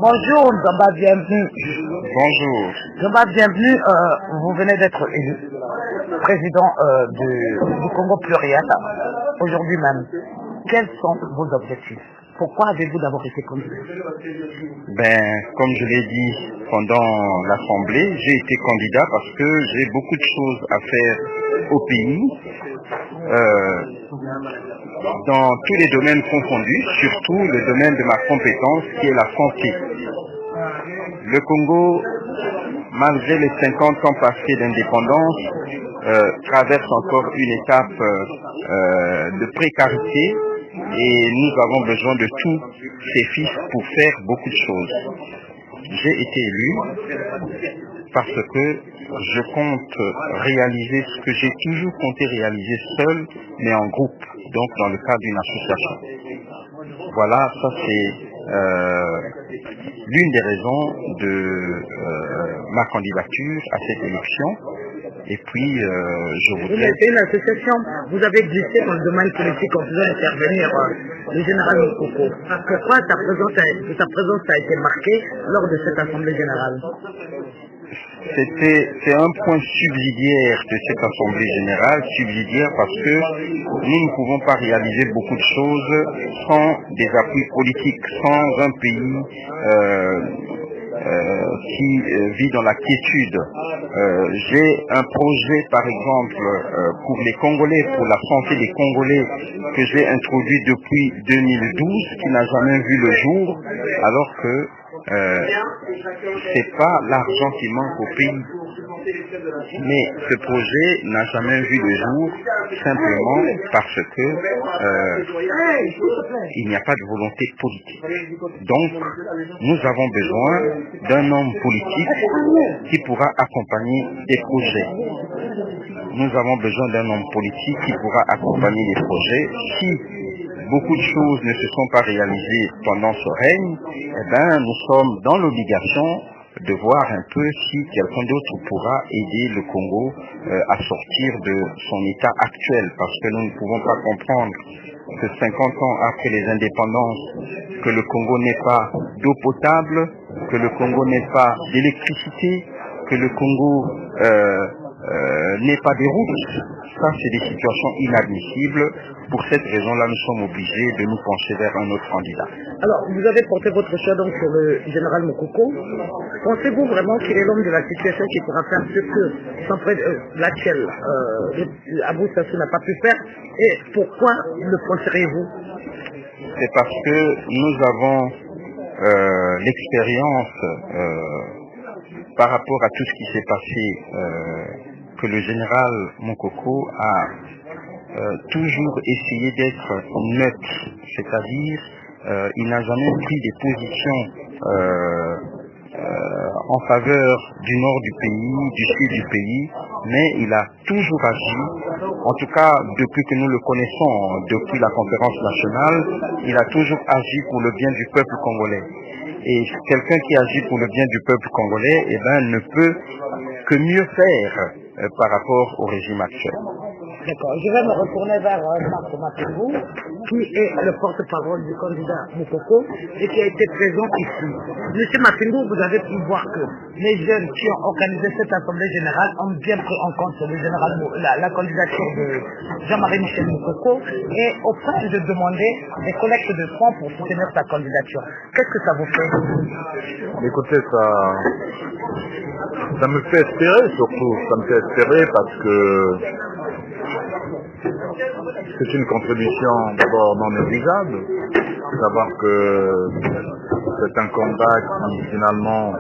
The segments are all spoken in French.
Bonjour, Nzamba, bienvenue. Bonjour. Nzamba, bienvenue. Vous venez d'être élu président du Congo pluriel aujourd'hui même. Quels sont vos objectifs? Pourquoi avez-vous d'abord été candidat? Comme je l'ai dit pendant l'Assemblée, j'ai été candidat parce que j'ai beaucoup de choses à faire au pays, dans tous les domaines confondus, surtout le domaine de ma compétence qui est la santé. Le Congo, malgré les 50 ans passés d'indépendance, traverse encore une étape de précarité et nous avons besoin de tous ces fils pour faire beaucoup de choses. J'ai été élu parce que je compte réaliser ce que j'ai toujours compté réaliser seul, mais en groupe, donc dans le cadre d'une association. Voilà, ça c'est l'une des raisons de ma candidature à cette élection. Et puis, je voudrais... C'est une association, vous avez glissé dans le domaine politique en faisant intervenir le général Mokoko. Pourquoi sa présence a été marquée lors de cette assemblée générale? C'est un point subsidiaire de cette assemblée générale, subsidiaire parce que nous ne pouvons pas réaliser beaucoup de choses sans des appuis politiques, sans un pays qui vit dans la quiétude. J'ai un projet, par exemple, pour les Congolais, pour la santé des Congolais, que j'ai introduit depuis 2012, qui n'a jamais vu le jour, alors que c'est pas l'argent qui manque au pays. Mais ce projet n'a jamais vu le jour simplement parce que il n'y a pas de volonté politique. Donc, nous avons besoin d'un homme politique qui pourra accompagner des projets. Nous avons besoin d'un homme politique qui pourra accompagner des projets. Si beaucoup de choses ne se sont pas réalisées pendant ce règne, nous sommes dans l'obligation de voir un peu si quelqu'un d'autre pourra aider le Congo à sortir de son état actuel, parce que nous ne pouvons pas comprendre que 50 ans après les indépendances, que le Congo n'ait pas d'eau potable, que le Congo n'ait pas d'électricité, que le Congo n'ait pas de routes. Ça, c'est des situations inadmissibles. Pour cette raison-là, nous sommes obligés de nous pencher vers un autre candidat. Alors, vous avez porté votre choix donc sur le général Mokoko. Pensez-vous vraiment qu'il est l'homme de la situation qui pourra faire ce que l'actuel Abou Sassou n'a pas pu faire? Et pourquoi le penseriez-vous? C'est parce que nous avons l'expérience par rapport à tout ce qui s'est passé, que le général Mokoko a toujours essayé d'être neutre, c'est-à-dire il n'a jamais pris des positions en faveur du nord du pays, du sud du pays, mais il a toujours agi, en tout cas depuis que nous le connaissons, depuis la conférence nationale, il a toujours agi pour le bien du peuple congolais. Et quelqu'un qui agit pour le bien du peuple congolais, ne peut que mieux faire par rapport au régime actuel. D'accord, je vais me retourner vers Marc Mapingou, qui est le porte-parole du candidat Mokoko et qui a été présent ici. Monsieur Mapingou, vous avez pu voir que les jeunes qui ont organisé cette assemblée générale ont bien pris en compte la candidature de Jean-Marie Michel Mokoko et au point de demander des collectes de fonds pour soutenir sa candidature. Qu'est-ce que ça vous fait? Écoutez, ça me fait espérer surtout. Ça me fait espérer parce que c'est une contribution d'abord non négligeable. Savoir que c'est un combat qui finalement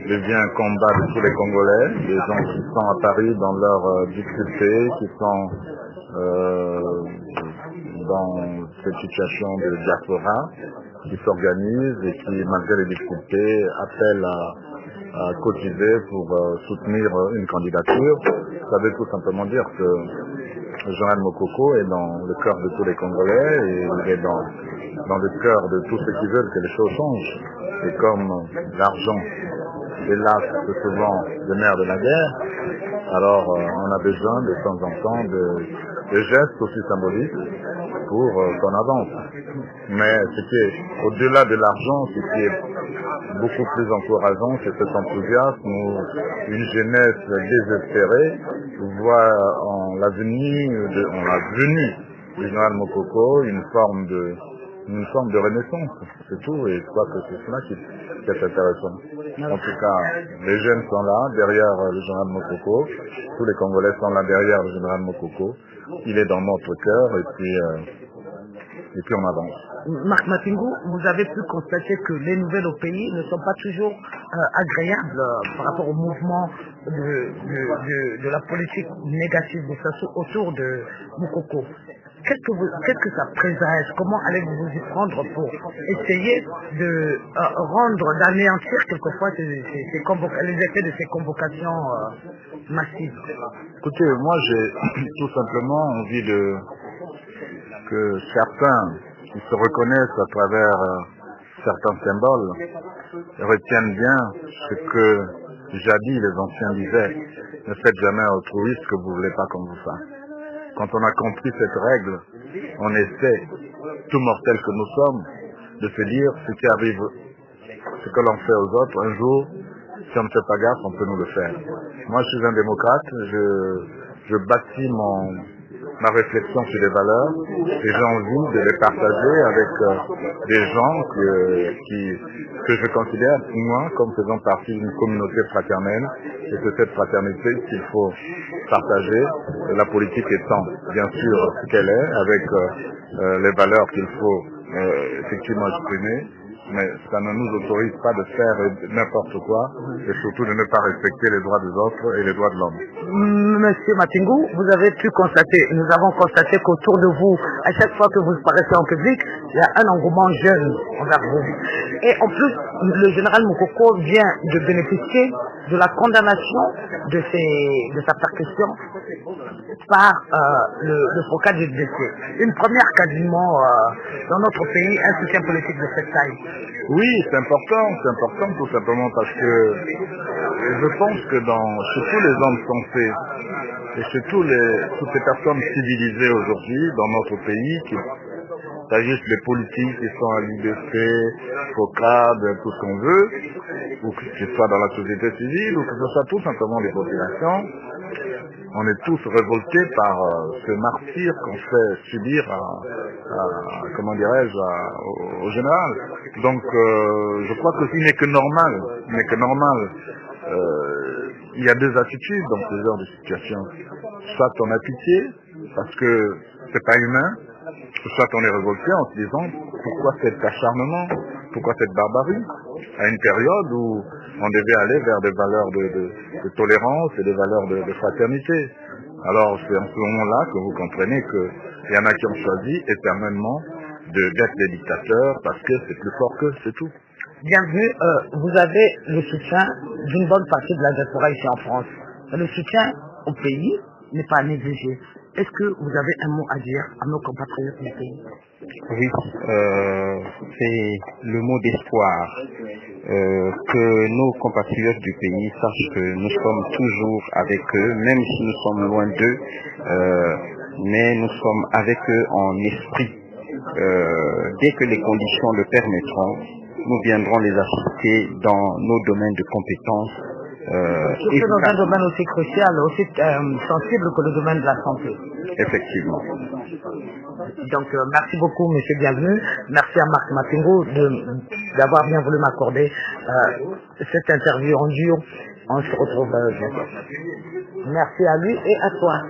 devient un combat de tous les Congolais, des gens qui sont à Paris dans leurs difficultés, qui sont dans cette situation de diaspora, qui s'organisent et qui, malgré les difficultés, appellent à cotiser pour soutenir une candidature. Ça veut tout simplement dire que Jean-Marie Mokoko est dans le cœur de tous les Congolais et il est dans le cœur de tous ceux qui veulent que les choses changent. Et comme l'argent, hélas, c'est souvent le nerf de la guerre, Alors on a besoin de temps en temps de gestes aussi symboliques pour qu'on avance. Mais ce qui est au-delà de l'argent, ce qui est beaucoup plus encourageant, c'est cet enthousiasme où une jeunesse désespérée voit en la venue du général Mokoko une forme de renaissance, c'est tout, et je crois que c'est cela qui est intéressant. En tout cas, les jeunes sont là, derrière le général Mokoko, tous les Congolais sont là derrière le général Mokoko, il est dans notre cœur, et puis on avance. Marc Matingou, vous avez pu constater que les nouvelles au pays ne sont pas toujours agréables par rapport au mouvement de la politique négative de Sassou autour de Mokoko. Qu'est-ce que ça présage? Comment allez-vous vous y prendre pour essayer de d'anéantir quelquefois les effets de ces convocations massives? Écoutez, moi j'ai tout simplement envie que certains qui se reconnaissent à travers certains symboles retiennent bien ce que jadis les anciens disaient. Ne faites jamais à autrui ce que vous ne voulez pas qu'on vous fasse. Quand on a compris cette règle, on essaie, tout mortel que nous sommes, de se dire ce qui arrive, ce que l'on fait aux autres, un jour, si on ne fait pas gaffe, on peut nous le faire. Moi, je suis un démocrate, je bâtis ma réflexion sur les valeurs et j'ai envie de les partager avec des gens que je considère, moi, comme faisant partie d'une communauté fraternelle, et c'est cette fraternité qu'il faut partager, la politique étant bien sûr ce qu'elle est, avec les valeurs qu'il faut effectivement exprimer, mais ça ne nous autorise pas de faire n'importe quoi et surtout de ne pas respecter les droits des autres et les droits de l'homme. Monsieur Matingou, vous avez pu constater, nous avons constaté qu'autour de vous, à chaque fois que vous paraissez en public, il y a un engouement jeune envers vous. Et en plus, le général Mokoko vient de bénéficier de la condamnation de sa percussion par le FOCA du décès. Une première quasiment dans notre pays, un soutien politique de cette taille. Oui, c'est important tout simplement parce que je pense que chez tous les hommes sensés et chez toutes les personnes civilisées aujourd'hui dans notre pays, qu'il s'agisse des politiques qui sont à l'UDC, FOCA, tout ce qu'on veut, ou que ce soit dans la société civile, ou que ce soit tout simplement des populations, on est tous révoltés par ce martyre qu'on fait subir au général. Donc je crois que ce n'est que normal. Il y a deux attitudes dans ce genre de situation. Soit on a pitié, parce que c'est pas humain, soit on est révolté en se disant pourquoi cet acharnement, pourquoi cette barbarie, à une période où on devait aller vers des valeurs de tolérance et des valeurs de fraternité. Alors c'est en ce moment-là que vous comprenez qu'il y en a qui ont choisi éternellement d'être des dictateurs parce que c'est plus fort qu'eux, c'est tout. Bienvenue, vous avez le soutien d'une bonne partie de la diaspora ici en France. Le soutien au pays n'est pas négligé. Est-ce que vous avez un mot à dire à nos compatriotes du pays? Oui, c'est le mot d'espoir. Que nos compatriotes du pays sachent que nous sommes toujours avec eux, même si nous sommes loin d'eux, mais nous sommes avec eux en esprit. Dès que les conditions le permettront, nous viendrons les assister dans nos domaines de compétences. Surtout dans un domaine aussi crucial, aussi sensible que le domaine de la santé. Effectivement. Donc merci beaucoup, monsieur Bienvenu. Merci à Marc Matingou d'avoir bien voulu m'accorder cette interview en duo. On se retrouve bientôt. Merci à lui et à toi.